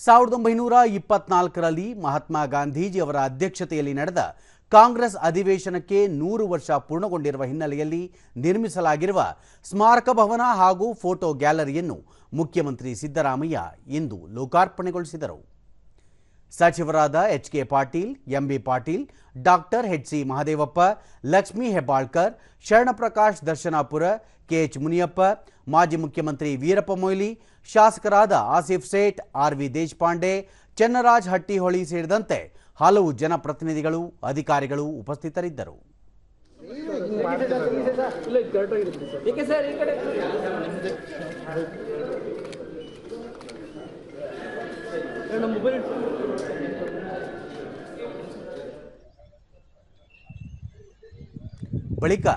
1924ರಲ್ಲಿ ಮಹಾತ್ಮ ಗಾಂಧೀಜಿಯವರ ಅಧ್ಯಕ್ಷತೆಯಲ್ಲಿ ನಡೆದ ಕಾಂಗ್ರೆಸ್ ಅಧಿವೇಶನಕ್ಕೆ 100 ವರ್ಷ ಪೂರ್ಣಗೊಂಡಿರುವ ಹಿನ್ನೆಲೆಯಲ್ಲಿ ನಿರ್ಮಿಸಲಾಗಿರುವ ಸ್ಮಾರಕ ಭವನ ಹಾಗೂ ಫೋಟೋ ಗ್ಯಾಲರಿಯನ್ನು ಮುಖ್ಯಮಂತ್ರಿ ಸಿದ್ದರಾಮಯ್ಯ ಇಂದು ಲೋಕಾರ್ಪಣೆಗೊಳಿಸಿದರು. ಸಚಿವರಾದ H K. Patil, M B. Patil, doctor H C. Mahadevappa, Lakshmi Hebbalkar, Sharanaprakash Darshanapur, K H. Muniyappa, ಮಾಜಿ ಮುಖ್ಯಮಂತ್ರಿ ವೀರಪ್ಪ ಮೊಯ್ಲಿ, ಶಾಸಕರಾದ ಆಸಿಫ್ ಸೇಠ್, ಆರ್.ವಿ. ದೇಶಪಾಂಡೆ, ಚನ್ನರಾಜ್ ಹಟ್ಟಿಹೊಳಿ ಸೇರಿದಂತೆ ಹಲವು ಜನಪ್ರತಿನಿಧಿಗಳು, ಅಧಿಕಾರಿಗಳು ಉಪಸ್ಥಿತರಿದ್ದರು. ಬಳಿಕ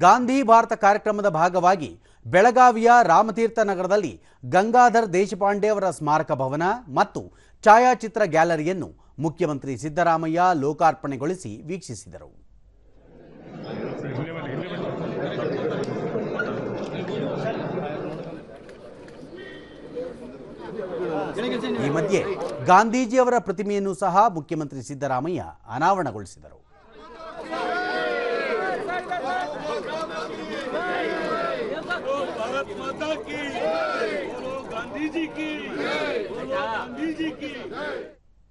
ಗಾಂಧಿ ಭಾರತ ಕಾರ್ಯಕ್ರಮದ ಭಾಗವಾಗಿ ಬೆಳಗಾವಿಯ ರಾಮತೀರ್ಥ ನಗರದಲ್ಲಿ ಗಂಗಾಧರ್ ದೇಶಪಾಂಡೆ ಅವರ ಸ್ಮಾರಕ ಭವನ ಮತ್ತು ಛಾಯಾಚಿತ್ರ ಗ್ಯಾಲರಿಯನ್ನು ಮುಖ್ಯಮಂತ್ರಿ ಸಿದ್ದರಾಮಯ್ಯ ಲೋಕಾರ್ಪಣೆಗೊಳಿಸಿ ವೀಕ್ಷಿಸಿದರು. ಈ ಮಧ್ಯೆ ಗಾಂಧೀಜಿಯವರ ಪ್ರತಿಮೆಯನ್ನು ಸಹ ಮುಖ್ಯಮಂತ್ರಿ ಸಿದ್ದರಾಮಯ್ಯ ಅನಾವರಣಗೊಳಿಸಿದರು. भारत माता की, बोलो गांधी जी की, बोलो गांधी जी की।